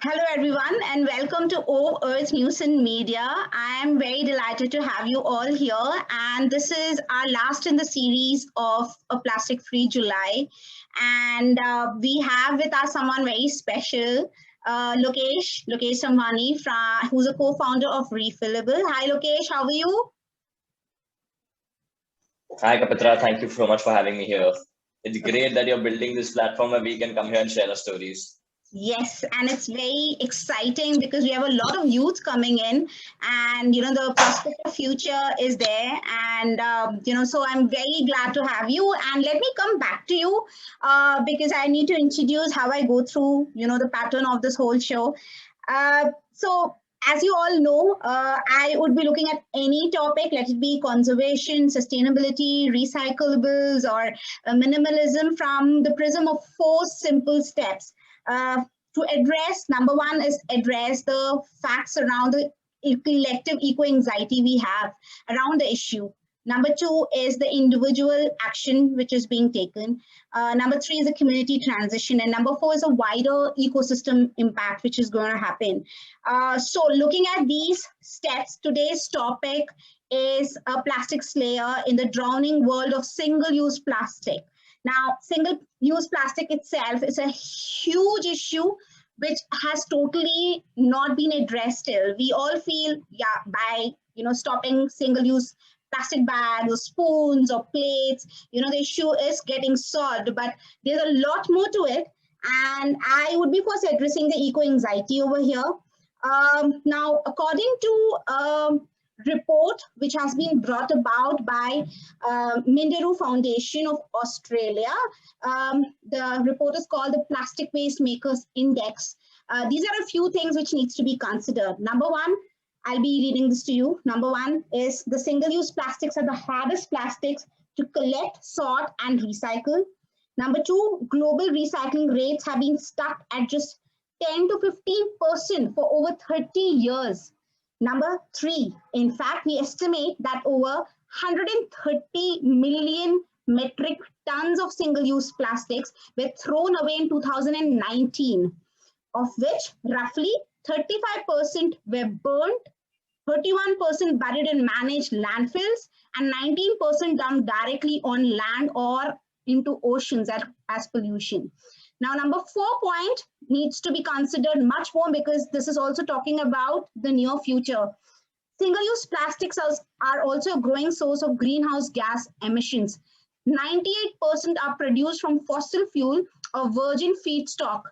Hello, everyone, and welcome to O Earth News and Media. I am very delighted to have you all here, and this is our last in the series of A Plastic Free July. And we have with us someone very special, Lokesh Samvani, who's a co founder of Refillable. Hi, Lokesh, how are you? Hi, Kapitra. Thank you so much for having me here. It's great that you're building this platform where we can come here and share our stories. Yes, and it's very exciting because we have a lot of youth coming in, and the prospect of future is there, and so I'm very glad to have you. And let me come back to you because I need to introduce how I go through the pattern of this whole show. So as you all know, I would be looking at any topic, let it be conservation, sustainability, recyclables, or minimalism from the prism of four simple steps. To address, number one is address the facts around the collective eco anxiety we have around the issue. Number two is the individual action which is being taken. Number three is the community transition. And number four is a wider ecosystem impact which is going to happen. So, looking at these steps, today's topic is a plastic slayer in the drowning world of single use plastic. Now, single use plastic itself is a huge issue which has totally not been addressed still. We all feel, yeah, by stopping single use plastic bags or spoons or plates, the issue is getting solved, but there's a lot more to it. And I would be first addressing the eco anxiety over here. Now, according to report which has been brought about by Minderoo Foundation of Australia. The report is called the Plastic Waste Makers Index. These are a few things which needs to be considered. Number one, I'll be reading this to you. Number one is the single-use plastics are the hardest plastics to collect, sort, and recycle. Number two, global recycling rates have been stuck at just 10 to 15% for over 30 years. Number three, in fact, we estimate that over 130 million metric tons of single-use plastics were thrown away in 2019, of which roughly 35% were burnt, 31% buried in managed landfills, and 19% dumped directly on land or into oceans as pollution. Now, number 4 point needs to be considered much more because this is also talking about the near future. Single-use plastics are also a growing source of greenhouse gas emissions. 98% are produced from fossil fuel or virgin feedstock.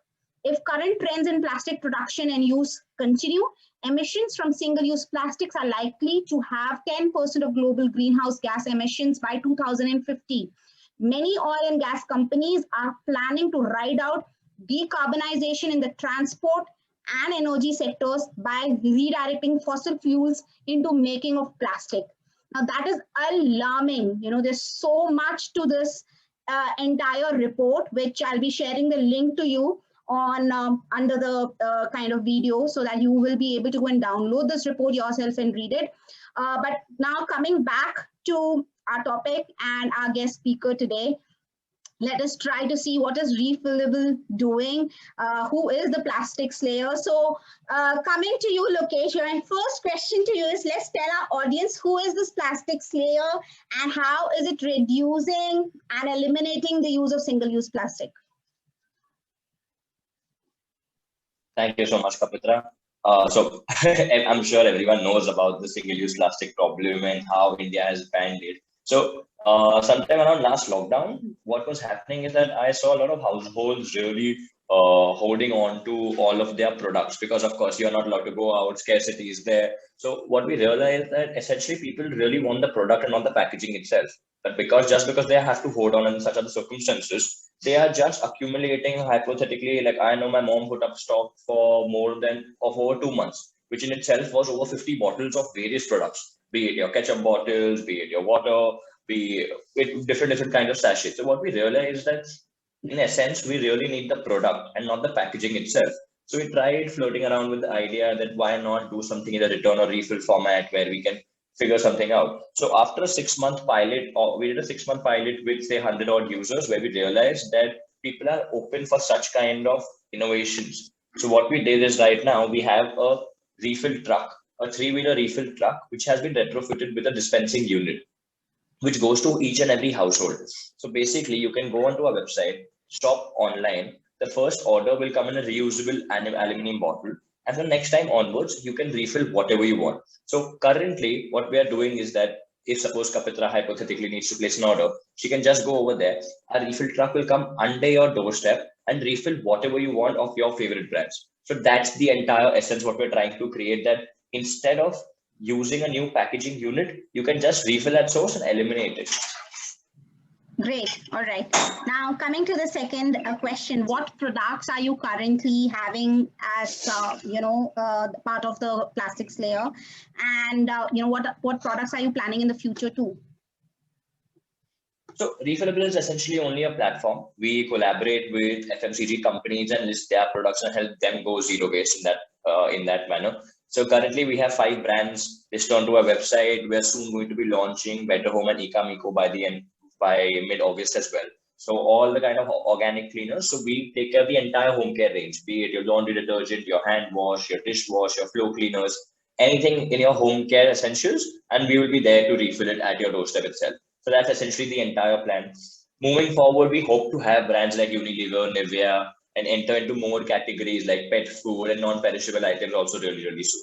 If current trends in plastic production and use continue, emissions from single-use plastics are likely to have 10% of global greenhouse gas emissions by 2050. Many oil and gas companies are planning to ride out decarbonization in the transport and energy sectors by redirecting fossil fuels into making of plastic. Now that is alarming. There's so much to this entire report, which I'll be sharing the link to you on under the kind of video so that you will be able to go and download this report yourself and read it. But now coming back to our topic and our guest speaker today, let us try to see what is Refillable doing, who is the plastic slayer. So coming to you, Lokesh, my first question to you is, let's tell our audience who is this plastic slayer and how is it reducing and eliminating the use of single-use plastic? Thank you so much, Kapitra. So I'm sure everyone knows about the single-use plastic problem and how India has banned it. So sometime around last lockdown, what was happening is that I saw a lot of households really holding on to all of their products because, of course, you're not allowed to go out. Scarcity is there. So what we realized that essentially people really want the product and not the packaging itself. But just because they have to hold on in such other circumstances, they are just accumulating hypothetically. Like I know my mom put up stock for more than of over 2 months, which in itself was over 50 bottles of various products, be it your ketchup bottles, be it your water, be it different kind of sachets. So what we realized that in essence we really need the product and not the packaging itself. So we tried floating around with the idea that why not do something in a return or refill format where we can figure something out. So after a 6 month pilot, or we did a 6 month pilot with say 100 odd users, where we realized that people are open for such kind of innovations. So what we did is right now we have a refill truck, a three-wheeler refill truck, which has been retrofitted with a dispensing unit, which goes to each and every household. So basically, you can go onto our website, shop online. The first order will come in a reusable aluminum bottle, and the next time onwards, you can refill whatever you want. So currently, what we are doing is that if suppose Kapitra hypothetically needs to place an order, she can just go over there. A refill truck will come under your doorstep and refill whatever you want of your favorite brands. So that's the entire essence what we're trying to create, that instead of using a new packaging unit, you can just refill at source and eliminate it. Great. All right. Now, coming to the second question, what products are you currently having as part of the plastics layer, and what products are you planning in the future too? So Refillable is essentially only a platform. We collaborate with FMCG companies and list their products and help them go zero waste in that manner. So currently we have 5 brands listed onto our website. We are soon going to be launching Better Home and Ecamico by mid-August as well. So all the kind of organic cleaners. So we take care of the entire home care range, be it your laundry detergent, your hand wash, your dishwash, your floor cleaners, anything in your home care essentials, and we will be there to refill it at your doorstep itself. So that's essentially the entire plan. Moving forward, we hope to have brands like Unilever, Nivea, and enter into more categories like pet food and non-perishable items also really, really soon.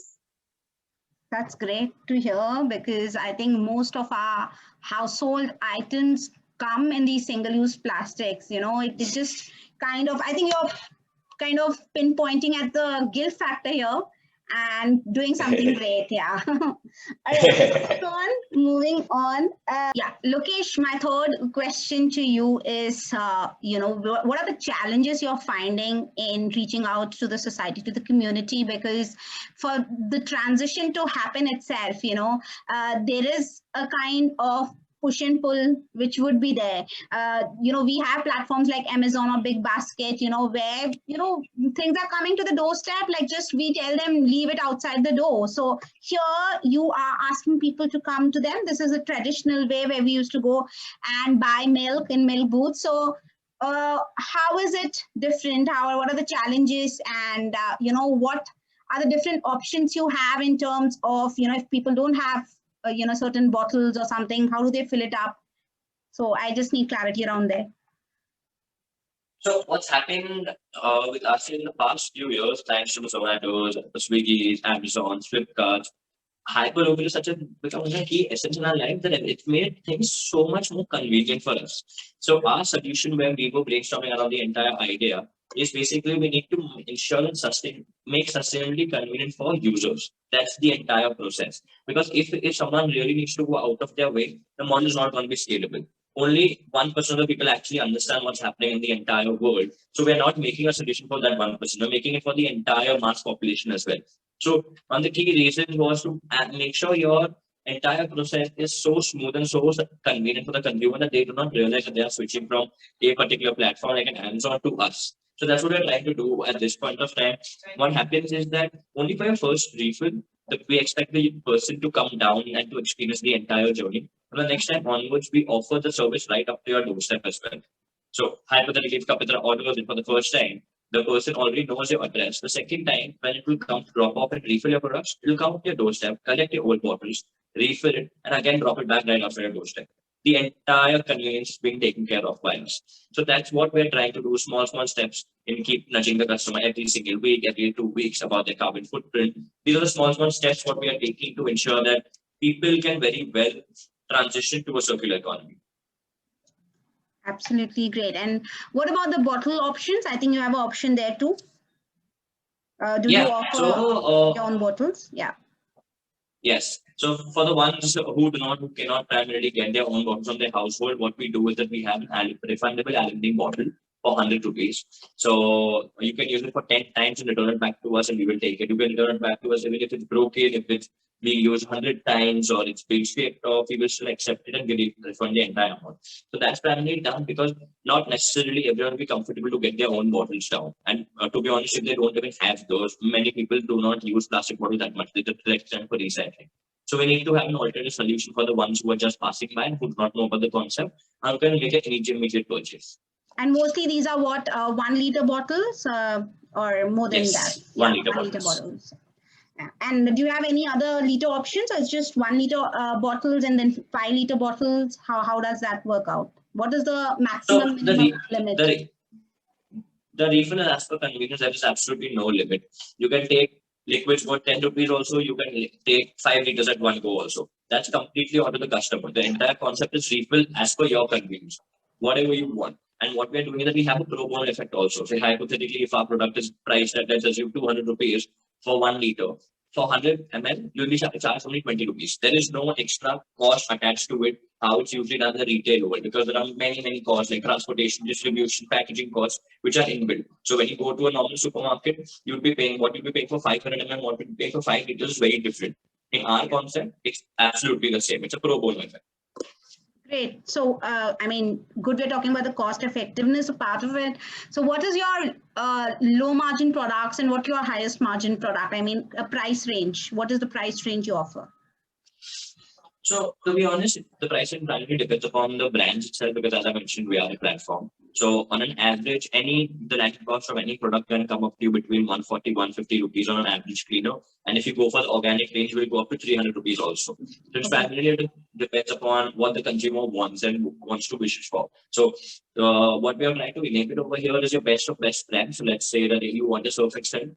That's great to hear, because I think most of our household items come in these single-use plastics. It just kind of, I think you're kind of pinpointing at the guilt factor here and doing something great. Yeah. All right, moving on. Lokesh, my third question to you is, what are the challenges you're finding in reaching out to the society, to the community? Because for the transition to happen itself, there is a kind of push and pull which would be there. We have platforms like Amazon or Big Basket, where things are coming to the doorstep, like just we tell them leave it outside the door. So here you are asking people to come to them. This is a traditional way where we used to go and buy milk in milk booths. So how is it different? What are the challenges, and what are the different options you have in terms of if people don't have certain bottles or something, how do they fill it up? So I just need clarity around there. So what's happened with us in the past few years, thanks to the Zomatos, Swiggy, Amazon, Flipkart, hyperlocal is becoming a key essence in our life that it made things so much more convenient for us. So our solution, where we were brainstorming around the entire idea, is basically we need to ensure and make sustainably convenient for users. That's the entire process. Because if someone really needs to go out of their way, the model is not going to be scalable. Only 1% of the people actually understand what's happening in the entire world. So we're not making a solution for that 1%. We're making it for the entire mass population as well. So one of the key reasons was to make sure your entire process is so smooth and so convenient for the consumer that they do not realize that they are switching from a particular platform like an Amazon to us. So that's what we're trying to do at this point of time. What happens is that only for your first refill, we expect the person to come down and to experience the entire journey. And the next time onwards, we offer the service right up to your doorstep as well. So hypothetically, if Kapitra orders it for the first time, the person already knows your address. The second time, when it will come to drop off and refill your products, it will come to your doorstep, collect your old bottles, refill it, and again drop it back right after your doorstep. The entire convenience is being taken care of by us. So that's what we're trying to do, small steps in keep nudging the customer every single week, every 2 weeks about their carbon footprint. These are the small steps what we are taking to ensure that people can very well transition to a circular economy. Absolutely great. And what about the bottle options? I think you have an option there too. Do you offer your own bottles? Yeah. Yes. So for the ones who cannot primarily get their own bottles from their household, what we do is that we have an refundable aluminum bottle for 100 rupees. So you can use it for 10 times and return it back to us and we will take it. You can return it back to us even if it's broken, if it's being used 100 times or it's being scraped off, we will still accept it and refund the entire amount. So that's primarily done because not necessarily everyone will be comfortable to get their own bottles down. And to be honest, if they don't even have those, many people do not use plastic bottles that much. They just them for recycling. So we need to have an alternative solution for the ones who are just passing by and who do not know about the concept and who can make an immediate purchase. And mostly these are what, 1 liter bottles or more than that? Yes, 1 liter 1 liter bottles. bottles. Yeah. And do you have any other liter options, or it's just 1 liter bottles and then 5 liter bottles? How does that work out? What is the maximum So minimum limit? the refill is as per convenience. There is absolutely no limit. You can take liquids for 10 rupees also. You can take 5 liters at one go also. That's completely on to the customer. The entire concept is refill as per your convenience, whatever you want. And what we are doing is that we have a pro bono effect also. Say hypothetically, if our product is priced at, let's assume, 200 rupees for 1 liter, for 100 ml, you'll be charged only 20 rupees. There is no extra cost attached to it, how it's usually done in the retail world, because there are many costs like transportation, distribution, packaging costs, which are inbuilt. So when you go to a normal supermarket, you'll be paying what you'll be paying for 500 ml, what you'll be paying for 5 liters is very different. In our concept, it's absolutely the same. It's a pro bono effect. Great. So, I mean, good. We're talking about the cost effectiveness of part of it. So, what is your low margin products and what your highest margin product? I mean, a price range. What is the price range you offer? So to be honest, the pricing primarily depends upon the brands itself, because as I mentioned, we are a platform. So on an average, the landed cost of any product can come up to you between 140, 150 rupees on an average cleaner. And if you go for the organic range, will go up to 300 rupees also. So it's primarily depends upon what the consumer wants and wants to wish for. So what we are trying to enable over here is your best of best brand. So let's say that if you want a Surf Excel,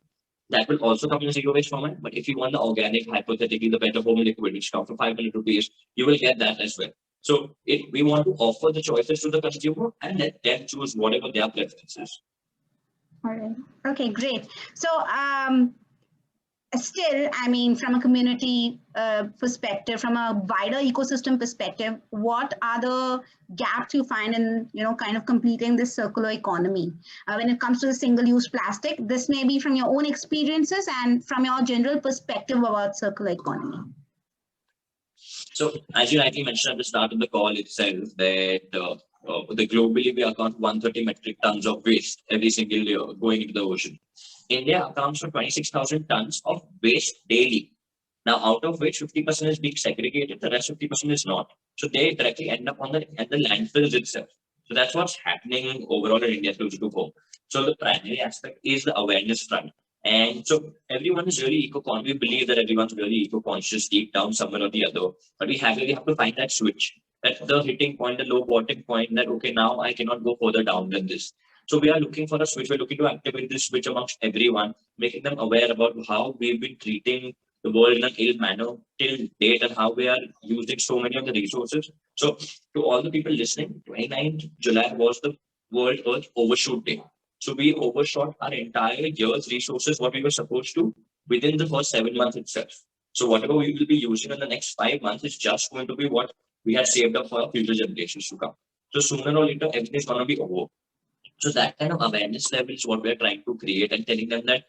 that will also come in a zero waste format. But if you want the organic, hypothetically, the better home liquid, which comes for 500 rupees, you will get that as well. So we want to offer the choices to the consumer and let them choose whatever their preference is. All right. Okay, great. So, still, I mean, from a community perspective, from a wider ecosystem perspective, what are the gaps you find in, kind of completing this circular economy when it comes to the single-use plastic? This may be from your own experiences and from your general perspective about circular economy. So, as you rightly mentioned at the start of the call itself, that the globally we account 130 metric tons of waste every single year going into the ocean. India accounts for 26,000 tons of waste daily. Now, out of which 50% is being segregated, the rest 50% is not. So they directly end up at the landfills itself. So that's what's happening overall in India closer to home. So the primary aspect is the awareness front. And so everyone is really eco-conscious. We believe that everyone's really eco-conscious deep down somewhere or the other. But we have to find that switch. That's the hitting point, the low bottom point that, okay, now I cannot go further down than this. So we are looking for a switch. We're looking to activate this switch amongst everyone, making them aware about how we've been treating the world in an ill manner till date and how we are using so many of the resources. So to all the people listening, 29th July was the World Earth Overshoot Day. So we overshot our entire year's resources, what we were supposed to, within the first 7 months itself. So whatever we will be using in the next 5 months is just going to be what we have saved up for our future generations to come. So sooner or later, everything is going to be over. So that kind of awareness level is what we're trying to create, and telling them that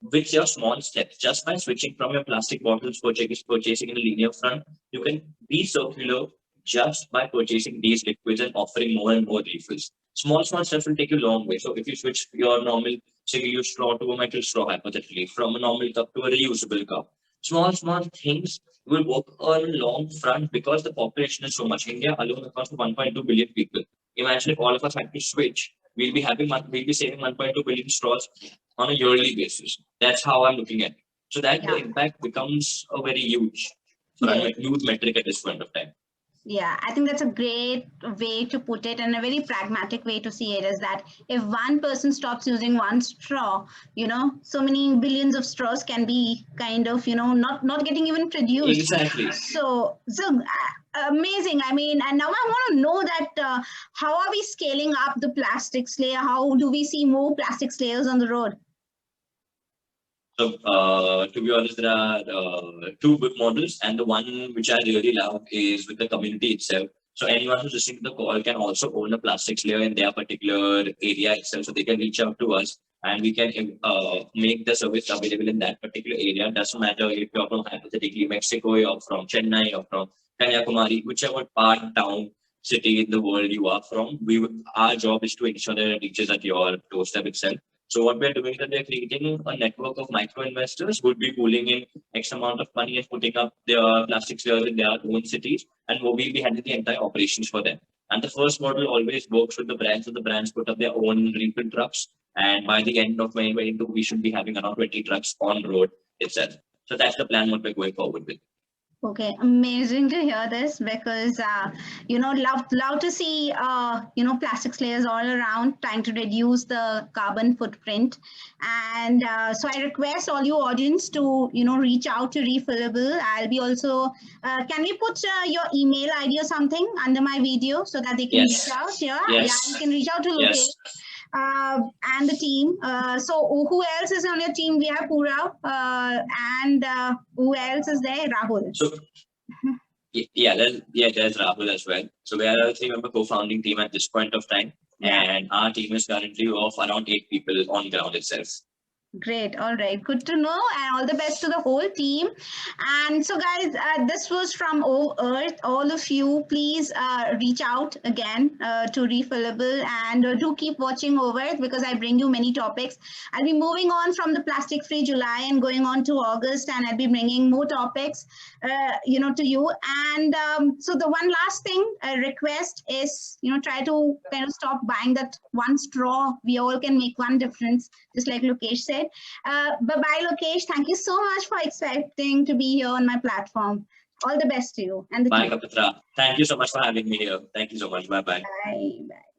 with your small steps, just by switching from your plastic bottles purchasing in a linear front, you can be circular just by purchasing these liquids and offering more and more refills. Small steps will take you a long way. So if you switch your normal single-use straw to a metal straw, hypothetically, from a normal cup to a reusable cup, small things will work on a long front, because the population is so much. India alone accounts for 1.2 billion people. Imagine if all of us had to switch, we'll be saving 1.2 billion straws on a yearly basis. That's how I'm looking at it. So that the impact becomes a very huge metric at this point of time. Yeah, I think that's a great way to put it, and a very pragmatic way to see it is that if one person stops using one straw, so many billions of straws can be kind of, not getting even produced. Exactly. So amazing. I mean, and now I want to know that how are we scaling up the plastics layer? How do we see more plastics layers on the road? So, to be honest, there are two good models, and the one which I really love is with the community itself. So anyone who's listening to the call can also own a plastics layer in their particular area itself. So they can reach out to us, and we can make the service available in that particular area. Doesn't matter if you're from hypothetically Mexico, you're from Chennai, you're from Kanyakumari, whichever part, town, city in the world you are from. Our job is to ensure that it reaches at your doorstep itself. So what we're doing is that we're creating a network of micro investors who would be pooling in X amount of money and putting up their plastic layers in their own cities, and we'll be handling the entire operations for them. And the first model always works with the brands, so the brands put up their own refill trucks. And by the end of 2022, we should be having around 20 trucks on road itself. So that's the plan what we're going forward with. Okay, amazing to hear this, because love to see plastic slayers all around trying to reduce the carbon footprint. And so I request all you audience to reach out to Refillable. I'll be also can we put your email ID or something under my video so that they can reach out? Yeah, you can reach out to Lokesh. And the team. So who else is on your team? We have Pura, and who else is there? Rahul. So there's Rahul as well. So we are a 3-member co-founding team at this point of time, and our team is currently of around 8 people on ground itself. Great. All right. Good to know. And all the best to the whole team. And so, guys, this was from Earth. All of you, please reach out again to Refillable, and do keep watching over it, because I bring you many topics. I'll be moving on from the plastic-free July and going on to August, and I'll be bringing more topics, to you. And so the one last thing, a request is, try to kind of stop buying that one straw. We all can make one difference, just like Lokesh said. Bye-bye, Lokesh. Thank you so much for accepting to be here on my platform. All the best to you. And bye, Kapitra. Thank you so much for having me here. Thank you so much. Bye-bye. Bye. Bye.